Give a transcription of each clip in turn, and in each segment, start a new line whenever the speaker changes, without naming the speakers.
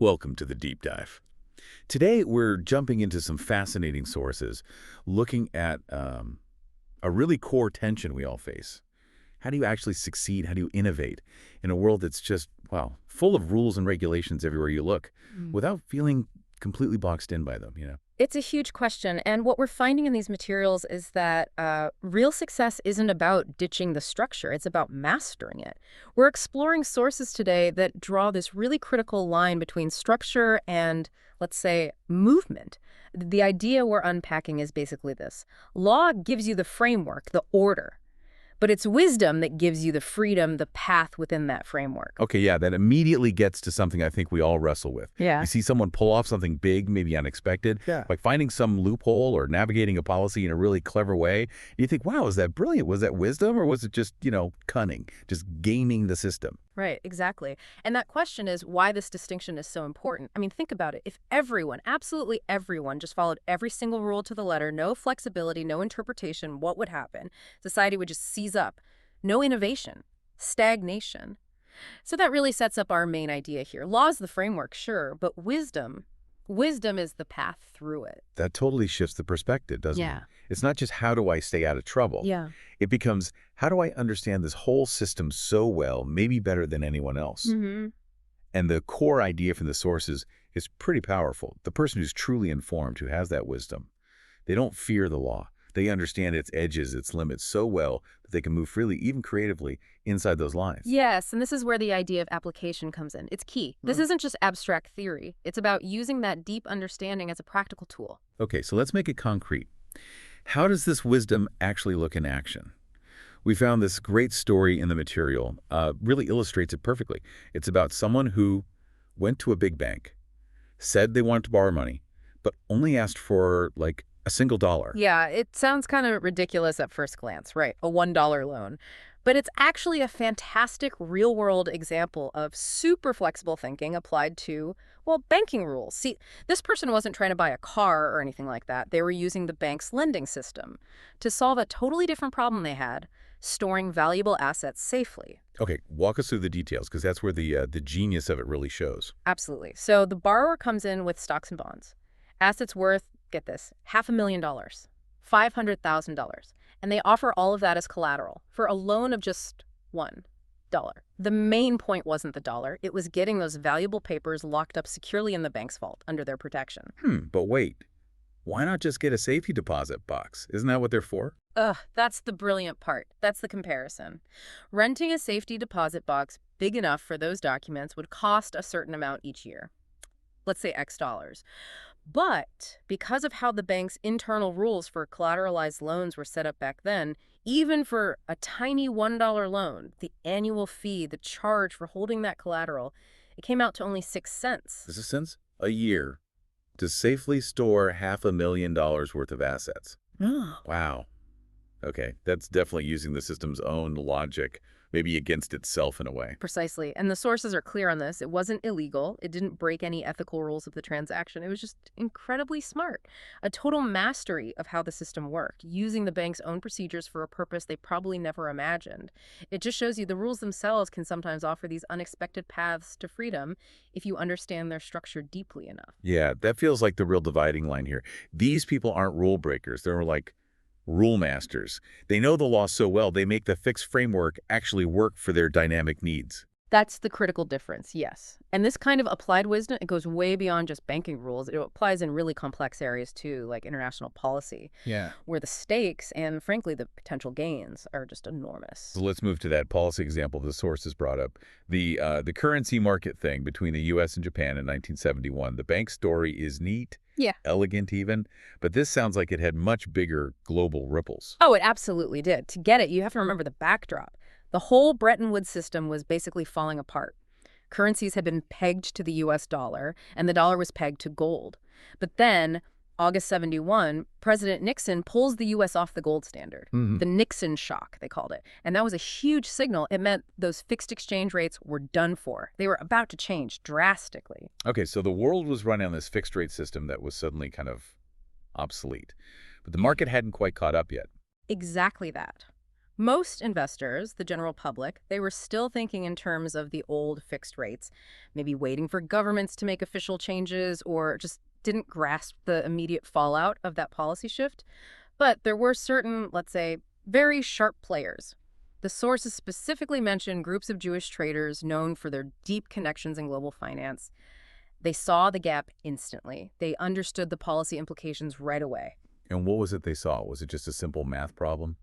Welcome to the deep dive. Today, we're jumping into some fascinating sources, looking at a really core tension we all face. How do you actually succeed? How do you innovate in a world that's just, well, full of rules and regulations everywhere you look, without feeling completely boxed in by them?
It's a huge question, and what we're finding in these materials is that real success isn't about ditching the structure, it's about mastering it. We're exploring sources today that draw this really critical line between structure and, let's say, movement. The idea we're unpacking is basically this. Law gives you the framework, the order, but it's wisdom that gives you the freedom, the path within that framework.
Okay, yeah, that immediately gets to something I think we all wrestle with.
Yeah.
You see someone pull off something big, maybe unexpected, like finding some loophole or navigating a policy in a really clever way. You think, wow, was that brilliant? Was that wisdom, or was it just, cunning, just gaming the system?
Right, exactly. And that question is why this distinction is so important. I mean, think about it. If everyone, absolutely everyone, just followed every single rule to the letter, no flexibility, no interpretation, what would happen? Society would just seize up. No innovation, stagnation. So that really sets up our main idea here. Law is the framework, sure, but wisdom is the path through it.
That totally shifts the perspective, doesn't it? It's not just how do I stay out of trouble.
Yeah.
It becomes how do I understand this whole system so well, maybe better than anyone else? And the core idea from the sources is pretty powerful. The person who's truly informed, who has that wisdom, they don't fear the law. They understand its edges, its limits so well that they can move freely, even creatively, inside those lines.
Yes, and this is where the idea of application comes in. It's key. This isn't just abstract theory. It's about using that deep understanding as a practical tool.
Okay, so let's make it concrete. How does this wisdom actually look in action? We found this great story in the material, really illustrates it perfectly. It's about someone who went to a big bank, said they wanted to borrow money, but only asked for, like, a single dollar.
Yeah, it sounds kind of ridiculous at first glance, right? A $1 loan. But it's actually a fantastic real-world example of super flexible thinking applied to, well, banking rules. See, this person wasn't trying to buy a car or anything like that. They were using the bank's lending system to solve a totally different problem they had, storing valuable assets safely.
Okay, walk us through the details, because that's where the genius of it really shows.
Absolutely. So the borrower comes in with stocks and bonds. Assets worth, get this, $500,000, $500,000. And they offer all of that as collateral for a loan of just $1. The main point wasn't the dollar. It was getting those valuable papers locked up securely in the bank's vault under their protection.
But wait, why not just get a safety deposit box? Isn't that what they're for?
That's the brilliant part. That's the comparison. Renting a safety deposit box big enough for those documents would cost a certain amount each year. Let's say X dollars. But because of how the bank's internal rules for collateralized loans were set up back then, even for a tiny $1 loan, the annual fee, the charge for holding that collateral, it came out to only 6 cents.
6 cents a year to safely store $500,000 worth of assets. Wow. Okay, that's definitely using the system's own logic, maybe against itself in a way.
Precisely. And the sources are clear on this. It wasn't illegal. It didn't break any ethical rules of the transaction. It was just incredibly smart. A total mastery of how the system worked, using the bank's own procedures for a purpose they probably never imagined. It just shows you the rules themselves can sometimes offer these unexpected paths to freedom if you understand their structure deeply enough.
Yeah, that feels like the real dividing line here. These people aren't rule breakers. They're like rule masters. They know the law so well, they make the fixed framework actually work for their dynamic needs.
That's the critical difference, yes. And this kind of applied wisdom, it goes way beyond just banking rules. It applies in really complex areas too, like international policy, where the stakes and, frankly, the potential gains are just enormous.
So let's move to that policy example the sources brought up. The currency market thing between the U.S. and Japan in 1971. The bank story is neat, elegant even, but this sounds like it had much bigger global ripples.
Oh, it absolutely did. To get it, you have to remember the backdrop. The whole Bretton Woods system was basically falling apart. Currencies had been pegged to the U.S. dollar, and the dollar was pegged to gold. But then, August 71, President Nixon pulls the U.S. off the gold standard. The Nixon shock, they called it. And that was a huge signal. It meant those fixed exchange rates were done for. They were about to change drastically.
Okay, so the world was running on this fixed rate system that was suddenly kind of obsolete. But the market hadn't quite caught up yet.
Exactly that. Most investors, the general public, they were still thinking in terms of the old fixed rates, maybe waiting for governments to make official changes or just didn't grasp the immediate fallout of that policy shift. But there were certain, let's say, very sharp players. The sources specifically mention groups of Jewish traders known for their deep connections in global finance. They saw the gap instantly. They understood the policy implications right away.
And what was it they saw? Was it just a simple math problem?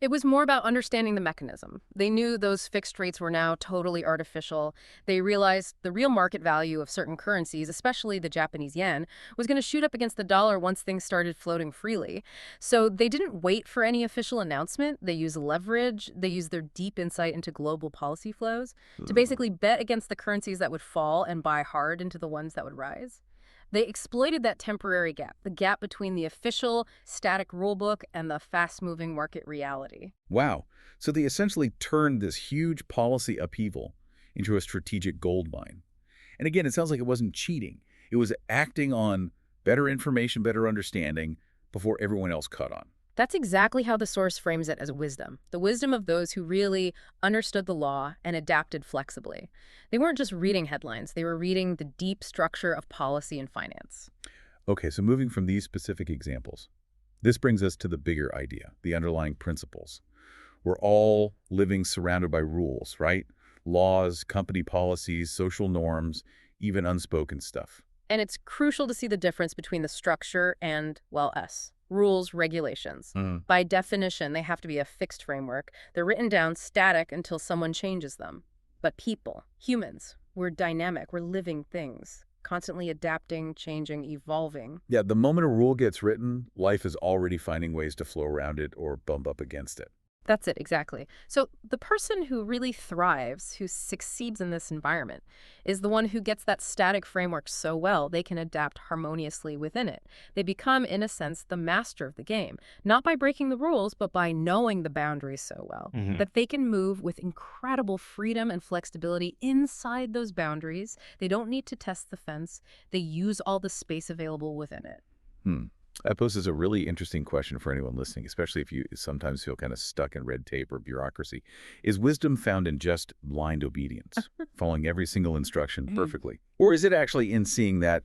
It was more about understanding the mechanism. They knew those fixed rates were now totally artificial. They realized the real market value of certain currencies, especially the Japanese yen, was going to shoot up against the dollar once things started floating freely. So they didn't wait for any official announcement. They used leverage. They used their deep insight into global policy flows to basically bet against the currencies that would fall and buy hard into the ones that would rise. They exploited that temporary gap, the gap between the official static rulebook and the fast-moving market reality.
Wow. So they essentially turned this huge policy upheaval into a strategic gold mine. And again, it sounds like it wasn't cheating. It was acting on better information, better understanding before everyone else caught on.
That's exactly how the source frames it as wisdom, the wisdom of those who really understood the law and adapted flexibly. They weren't just reading headlines, they were reading the deep structure of policy and finance.
Okay, so moving from these specific examples, this brings us to the bigger idea, the underlying principles. We're all living surrounded by rules, right? Laws, company policies, social norms, even unspoken stuff.
And it's crucial to see the difference between the structure and, well, us. Rules, regulations. By definition, they have to be a fixed framework. They're written down static until someone changes them. But people, humans, we're dynamic, we're living things, constantly adapting, changing, evolving.
Yeah, the moment a rule gets written, life is already finding ways to flow around it or bump up against it.
That's it, exactly. So the person who really thrives, who succeeds in this environment, is the one who gets that static framework so well they can adapt harmoniously within it. They become, in a sense, the master of the game, not by breaking the rules, but by knowing the boundaries so well, that they can move with incredible freedom and flexibility inside those boundaries. They don't need to test the fence. They use all the space available within it.
That poses a really interesting question for anyone listening, especially if you sometimes feel kind of stuck in red tape or bureaucracy. Is wisdom found in just blind obedience, following every single instruction perfectly? Or is it actually in seeing that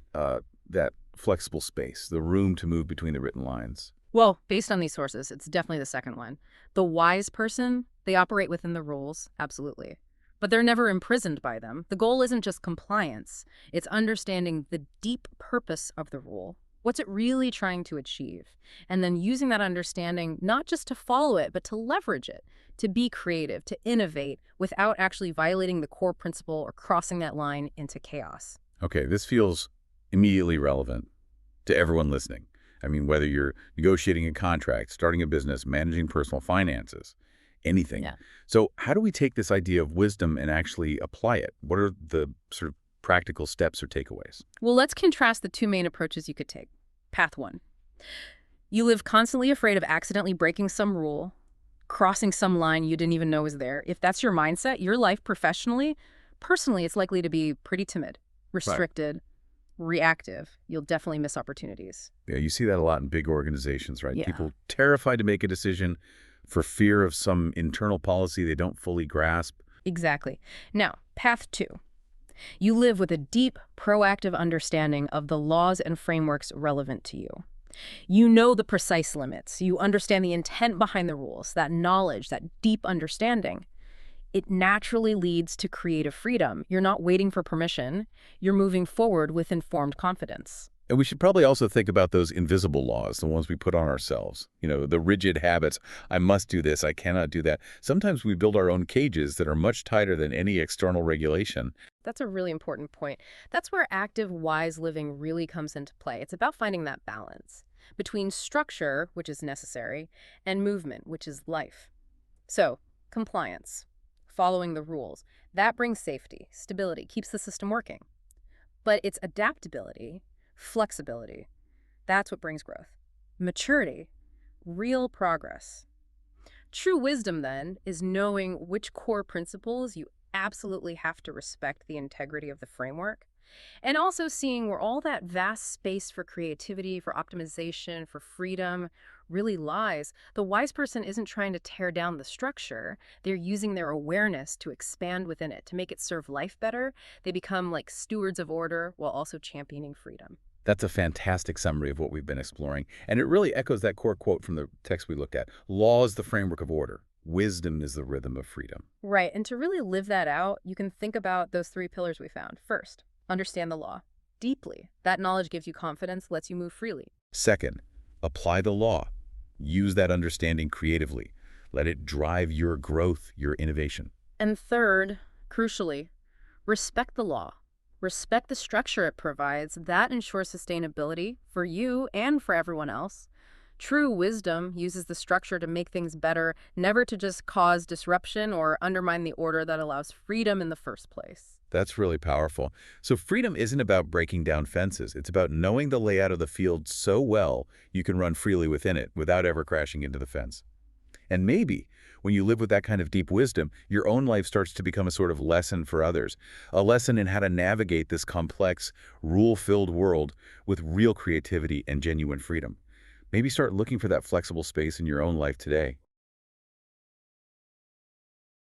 flexible space, the room to move between the written lines?
Well, based on these sources, it's definitely the second one. The wise person, they operate within the rules, absolutely. But they're never imprisoned by them. The goal isn't just compliance. It's understanding the deep purpose of the rule. What's it really trying to achieve? And then using that understanding not just to follow it, but to leverage it, to be creative, to innovate without actually violating the core principle or crossing that line into chaos.
Okay, this feels immediately relevant to everyone listening. I mean, whether you're negotiating a contract, starting a business, managing personal finances, anything.
Yeah.
So how do we take this idea of wisdom and actually apply it? What are the sort of practical steps or takeaways?
Well, let's contrast the two main approaches you could take. Path one. You live constantly afraid of accidentally breaking some rule, crossing some line you didn't even know was there. If that's your mindset, your life professionally, personally, it's likely to be pretty timid, restricted, reactive. You'll definitely miss opportunities.
Yeah, you see that a lot in big organizations, right?
Yeah.
People terrified to make a decision for fear of some internal policy they don't fully grasp.
Exactly. Now, path two. You live with a deep, proactive understanding of the laws and frameworks relevant to you. You know the precise limits. You understand the intent behind the rules, that knowledge, that deep understanding. It naturally leads to creative freedom. You're not waiting for permission. You're moving forward with informed confidence.
And we should probably also think about those invisible laws, the ones we put on ourselves. You know, the rigid habits. I must do this. I cannot do that. Sometimes we build our own cages that are much tighter than any external regulation.
That's a really important point. That's where active, wise living really comes into play. It's about finding that balance between structure, which is necessary, and movement, which is life. So, compliance, following the rules, that brings safety, stability, keeps the system working. But it's adaptability, flexibility, that's what brings growth. Maturity, real progress. True wisdom, then, is knowing which core principles you absolutely have to respect the integrity of the framework, and also seeing where all that vast space for creativity, for optimization, for freedom really lies, the wise person isn't trying to tear down the structure. They're using their awareness to expand within it, to make it serve life better. They become like stewards of order while also championing freedom.
That's a fantastic summary of what we've been exploring, and it really echoes that core quote from the text we looked at. Law is the framework of order. Wisdom is the rhythm of freedom.
Right, and to really live that out, you can think about those three pillars we found. First, understand the law deeply. That knowledge gives you confidence, lets you move freely.
Second, apply the law. Use that understanding creatively. Let it drive your growth, your innovation.
And third, crucially, respect the law. Respect the structure it provides. That ensures sustainability for you and for everyone else. True wisdom uses the structure to make things better, never to just cause disruption or undermine the order that allows freedom in the first place.
That's really powerful. So freedom isn't about breaking down fences. It's about knowing the layout of the field so well you can run freely within it without ever crashing into the fence. And maybe when you live with that kind of deep wisdom, your own life starts to become a sort of lesson for others, a lesson in how to navigate this complex, rule-filled world with real creativity and genuine freedom. Maybe start looking for that flexible space in your own life today.